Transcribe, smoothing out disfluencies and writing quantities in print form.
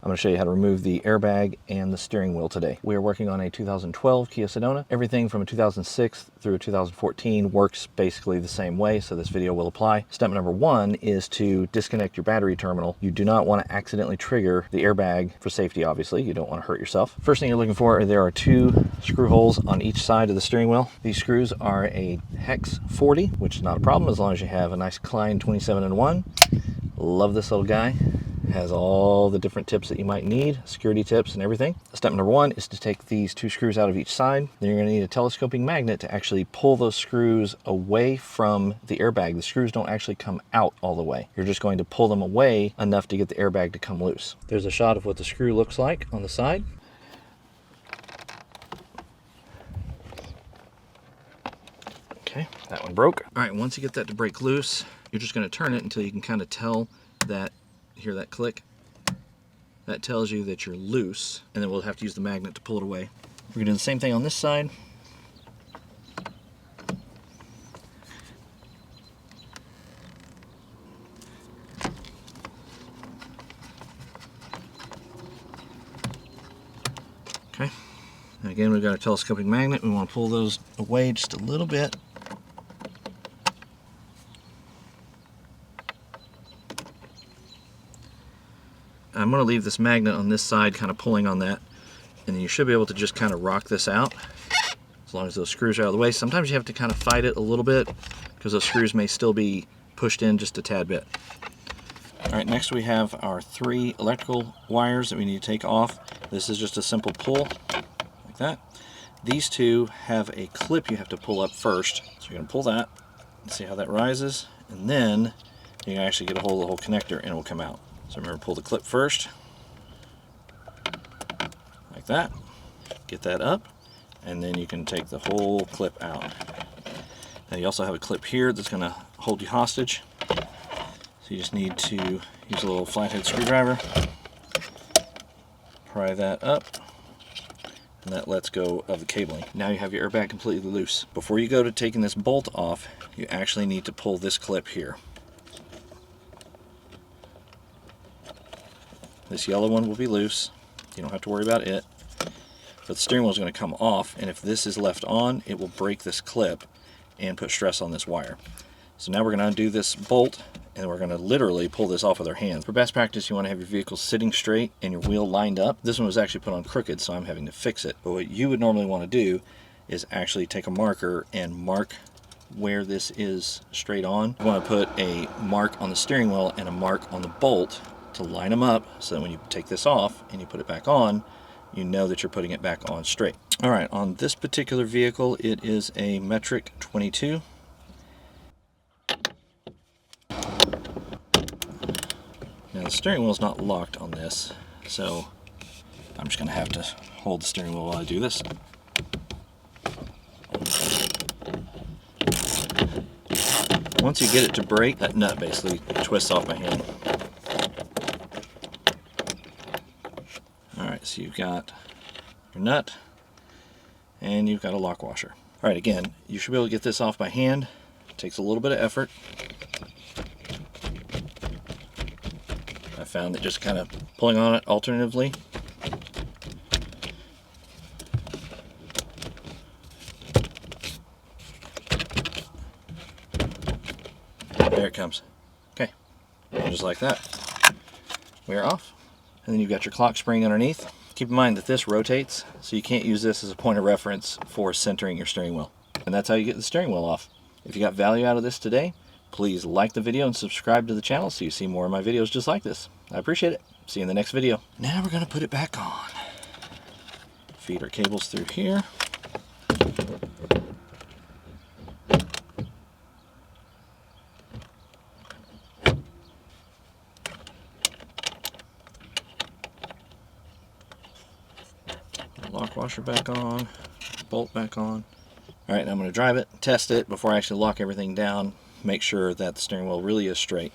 I'm going to show you how to remove the airbag and the steering wheel today. We are working on a 2012 Kia Sedona. Everything from a 2006 through a 2014 works basically the same way, so this video will apply. Step number one is to disconnect your battery terminal. You do not want to accidentally trigger the airbag for safety, obviously. You don't want to hurt yourself. First thing you're looking for, there are two screw holes on each side of the steering wheel. These screws are a hex 40, which is not a problem as long as you have a nice Klein 27-in-1. Love this little guy. Has all the different tips that you might need, security tips and everything. Step number one is to take these two screws out of each side. Then you're going to need a telescoping magnet to actually pull those screws away from the airbag. The screws don't actually come out all the way. You're just going to pull them away enough to get the airbag to come loose. There's a shot of what the screw looks like on the side. Okay, that one broke. All right, once you get that to break loose, you're just going to turn it until you can kind of tell that, hear that click? That tells you that you're loose, and then we'll have to use the magnet to pull it away. We're going to do the same thing on this side. Okay, and again we've got our telescoping magnet. We want to pull those away just a little bit. I'm going to leave this magnet on this side kind of pulling on that, and then you should be able to just kind of rock this out as long as those screws are out of the way. Sometimes you have to kind of fight it a little bit because those screws may still be pushed in just a tad bit. Alright, next we have our three electrical wires that we need to take off. This is just a simple pull like that. These two have a clip you have to pull up first. So you're going to pull that and see how that rises, and then you can actually get a hold of the whole connector and it will come out. So remember, pull the clip first, like that, get that up, and then you can take the whole clip out. Now you also have a clip here that's going to hold you hostage, so you just need to use a little flathead screwdriver, pry that up, and that lets go of the cabling. Now you have your airbag completely loose. Before you go to taking this bolt off, you actually need to pull this clip here. This yellow one will be loose. You don't have to worry about it. But the steering wheel is going to come off, and if this is left on, it will break this clip and put stress on this wire. So now we're going to undo this bolt, and we're going to literally pull this off with our hands. For best practice, you want to have your vehicle sitting straight and your wheel lined up. This one was actually put on crooked, so I'm having to fix it. But what you would normally want to do is actually take a marker and mark where this is straight on. You want to put a mark on the steering wheel and a mark on the bolt to line them up, so that when you take this off and you put it back on, you know that you're putting it back on straight. Alright, on this particular vehicle, it is a metric 22. Now the steering wheel is not locked on this, so I'm just going to have to hold the steering wheel while I do this. Once you get it to break, that nut basically twists off my hand. Alright, so you've got your nut and you've got a lock washer. Alright, again, you should be able to get this off by hand. It takes a little bit of effort. I found that just kind of pulling on it alternatively there it comes. Okay, and just like that, we are off. And then you've got your clock spring underneath. Keep in mind that this rotates, so you can't use this as a point of reference for centering your steering wheel. And that's how you get the steering wheel off. If you got value out of this today, please like the video and subscribe to the channel so you see more of my videos just like this. I appreciate it. See you in the next video. Now we're going to put it back on. Feed our cables through here. Lock washer back on, bolt back on. Alright, now I'm going to drive it, test it before I actually lock everything down, make sure that the steering wheel really is straight.